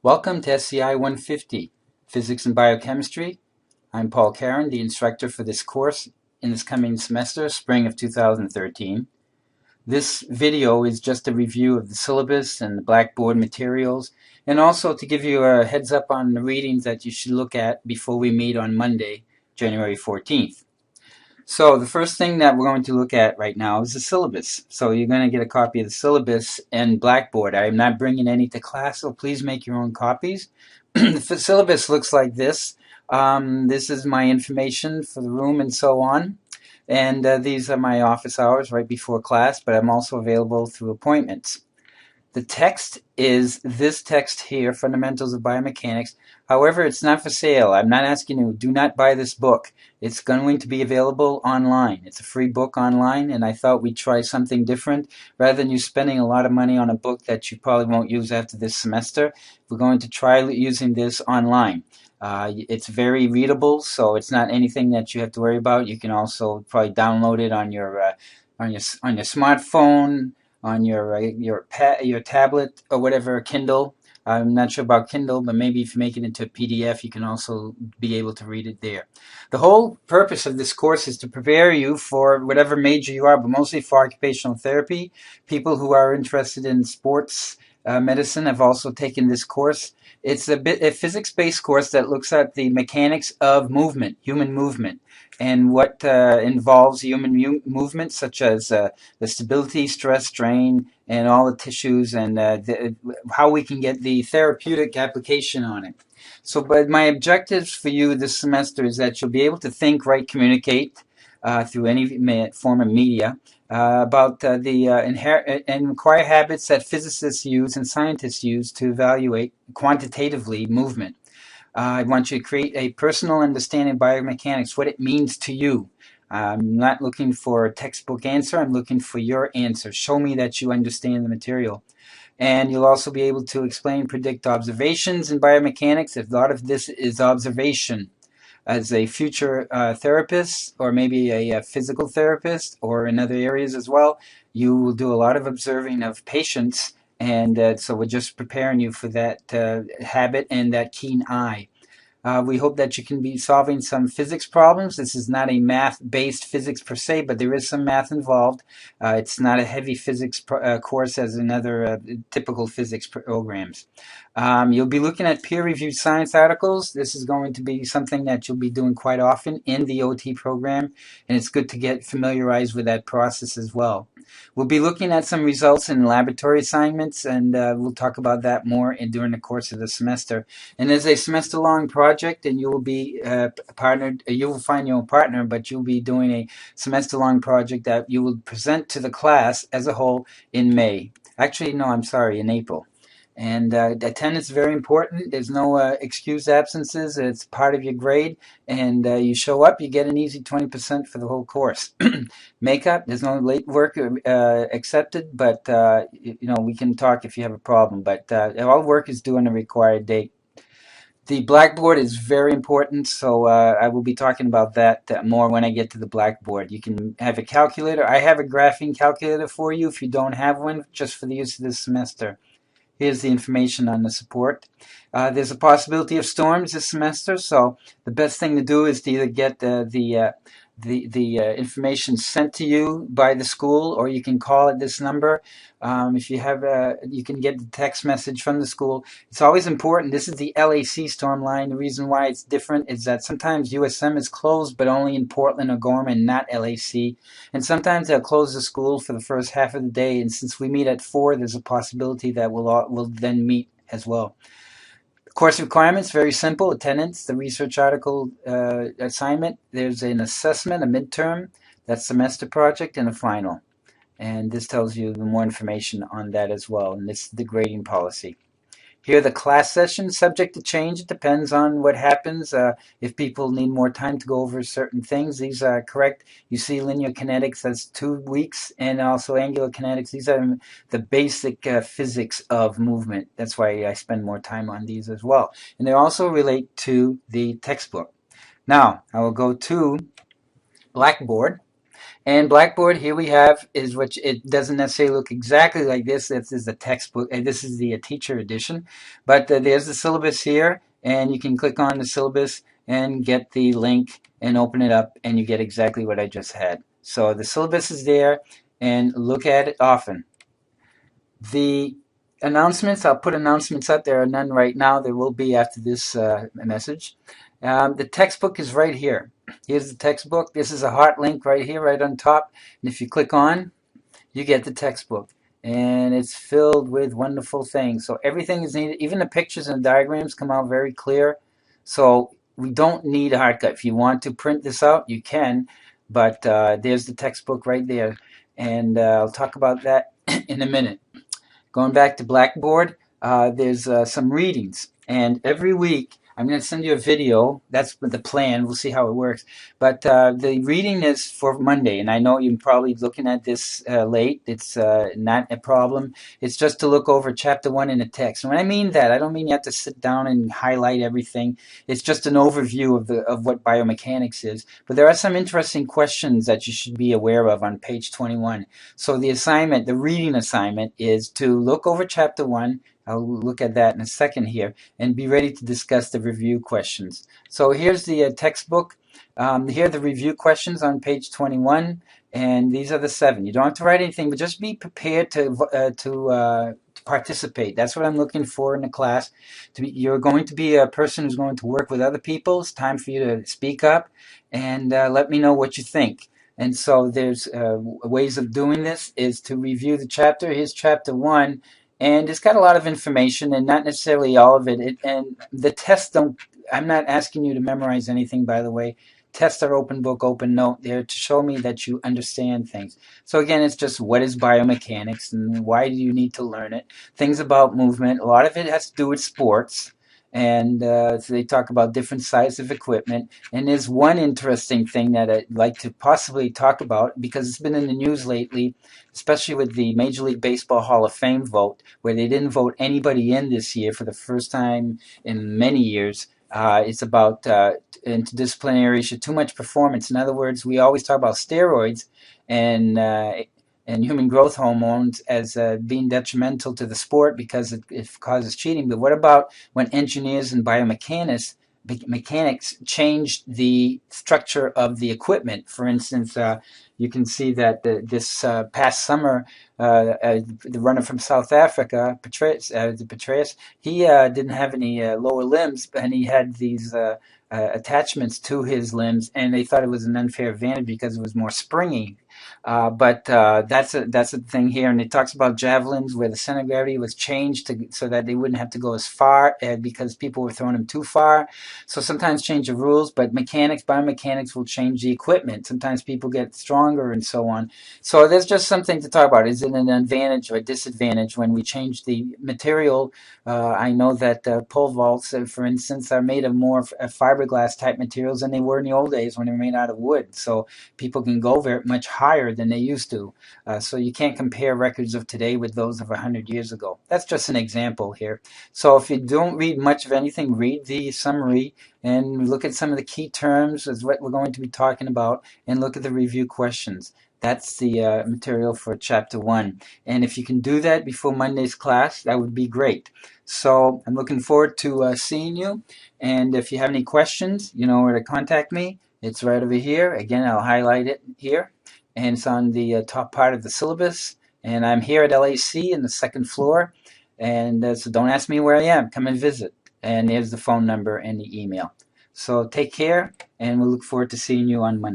Welcome to SCI 150, Physics and Biochemistry. I'm Paul Caron, the instructor for this course in this coming semester, spring of 2013. This video is just a review of the syllabus and the Blackboard materials, and also to give you a heads up on the readings that you should look at before we meet on Monday, January 14th. So the first thing that we're going to look at right now is the syllabus. So you're going to get a copy of the syllabus in Blackboard. I am not bringing any to class, so please make your own copies. The syllabus looks like this. This is my information for the room and so on. And these are my office hours right before class, but I'm also available through appointments. The text is this text here, Fundamentals of Biomechanics. However, it's not for sale. I'm not asking you, do not buy this book. It's going to be available online. It's a free book online, and I thought we'd try something different. Rather than you spending a lot of money on a book that you probably won't use after this semester, we're going to try using this online. It's very readable, so it's not anything that you have to worry about. You can also probably download it on your smartphone, on your tablet or whatever, Kindle. I'm not sure about Kindle, but maybe if you make it into a PDF, you can also be able to read it there. The whole purpose of this course is to prepare you for whatever major you are, but mostly for occupational therapy. People who are interested in sports medicine have also taken this course. It's a physics-based course that looks at the mechanics of movement, human movement, and what involves human movement, such as the stability, stress, strain, and all the tissues, and how we can get the therapeutic application on it. So, but my objectives for you this semester is that you'll be able to think, write, communicate through any form of media about the inherent and require habits that physicists use and scientists use to evaluate quantitatively movement. I want you to create a personal understanding of biomechanics, what it means to you. I'm not looking for a textbook answer. I'm looking for your answer. Show me that you understand the material. And you'll also be able to explain and predict observations in biomechanics. A lot of this is observation. As a future therapist, or maybe a physical therapist, or in other areas as well, you will do a lot of observing of patients, and so we're just preparing you for that habit and that keen eye. We hope that you can be solving some physics problems. This is not a math-based physics per se, but there is some math involved. It's not a heavy physics course as in other typical physics programs. You'll be looking at peer-reviewed science articles. This is going to be something that you'll be doing quite often in the OT program, and it's good to get familiarized with that process as well. We'll be looking at some results in laboratory assignments, and we'll talk about that more during the course of the semester. And as a semester-long project, and you will be partnered, you will find your own partner, but you'll be doing a semester-long project that you will present to the class as a whole in May. Actually, no, I'm sorry, in April. And attendance is very important. There's no excused absences. It's part of your grade. And you show up, you get an easy 20% for the whole course. Makeup, there's no late work accepted, but we can talk if you have a problem. But all work is due on the required date. The Blackboard is very important, so I will be talking about that more when I get to the Blackboard. You can have a calculator. I have a graphing calculator for you if you don't have one, just for the use of this semester. Here's the information on the support. There's a possibility of storms this semester, so the best thing to do is to either get the information sent to you by the school, or you can call at this number. If you have, you can get the text message from the school. It's always important. This is the LAC storm line. The reason why it's different is that sometimes USM is closed, but only in Portland or Gorman, not LAC. And sometimes they'll close the school for the first half of the day. And since we meet at 4, there's a possibility that we'll then meet as well. Course requirements, very simple. Attendance, the research article assignment. There's an assessment, a midterm, that semester project, and a final. And this tells you more information on that as well. And this is the grading policy. Here are the class sessions, subject to change. It depends on what happens. If people need more time to go over certain things, these are correct. You see linear kinetics, that's 2 weeks, and also angular kinetics. These are the basic physics of movement. That's why I spend more time on these as well. And they also relate to the textbook. Now, I will go to Blackboard. And Blackboard, here we have, is what it doesn't necessarily look exactly like this. This is the textbook, and this is the teacher edition. But there's the syllabus here, and you can click on the syllabus and get the link and open it up, and you get exactly what I just had. So the syllabus is there, and look at it often. The announcements, I'll put announcements up. There are none right now. There will be after this message. The textbook is right here. Here's the textbook. This is a hot link right here, right on top. And if you click on, you get the textbook. And it's filled with wonderful things. So everything is needed. Even the pictures and diagrams come out very clear. So we don't need a hard cut. If you want to print this out, you can. But there's the textbook right there. And I'll talk about that in a minute. Going back to Blackboard, there's some readings. And every week, I'm going to send you a video. That's the plan. We'll see how it works. But the reading is for Monday. And I know you're probably looking at this late. It's not a problem. It's just to look over Chapter 1 in the text. And when I mean that, I don't mean you have to sit down and highlight everything. It's just an overview of what biomechanics is. But there are some interesting questions that you should be aware of on page 21. So the assignment, the reading assignment, is to look over Chapter 1. I'll look at that in a second here, and be ready to discuss the review questions. So here's the textbook. Here are the review questions on page 21, and these are the 7. You don't have to write anything, but just be prepared to participate. That's what I'm looking for in the class. You're going to be a person who's going to work with other people. It's time for you to speak up and let me know what you think. And so there's ways of doing this is to review the chapter. Here's Chapter 1. And it's got a lot of information, and not necessarily all of it. And the tests don't, I'm not asking you to memorize anything, by the way. Tests are open book, open note. They're to show me that you understand things. So again, it's just what is biomechanics and why do you need to learn it? Things about movement. A lot of it has to do with sports. And so they talk about different sizes of equipment. And there's one interesting thing that I'd like to possibly talk about, because it's been in the news lately, especially with the Major League Baseball Hall of Fame vote, where they didn't vote anybody in this year for the first time in many years. It's about interdisciplinary issue, too much performance. In other words, we always talk about steroids and human growth hormones as being detrimental to the sport because it causes cheating. But what about when engineers and biomechanics changed the structure of the equipment? For instance, you can see that this past summer, the runner from South Africa, Petraeus, he didn't have any lower limbs, and he had these attachments to his limbs, and they thought it was an unfair advantage because it was more springy. But that's a thing here, and it talks about javelins where the center of gravity was changed so that they wouldn't have to go as far because people were throwing them too far. So sometimes change the rules, but biomechanics will change the equipment. Sometimes people get stronger and so on. So there's just something to talk about. Is it an advantage or a disadvantage when we change the material? I know that pole vaults, for instance, are made of more fiberglass type materials than they were in the old days when they were made out of wood. So people can go very much higher than they used to. So you can't compare records of today with those of 100 years ago. That's just an example here. So if you don't read much of anything, read the summary and look at some of the key terms as what we're going to be talking about, and look at the review questions. That's the material for Chapter 1. And if you can do that before Monday's class, that would be great. So I'm looking forward to seeing you. And if you have any questions, you know where to contact me. It's right over here. Again, I'll highlight it here. And it's on the top part of the syllabus. And I'm here at LAC in the 2nd floor. And so don't ask me where I am. Come and visit. And there's the phone number and the email. So take care, and we'll look forward to seeing you on Monday.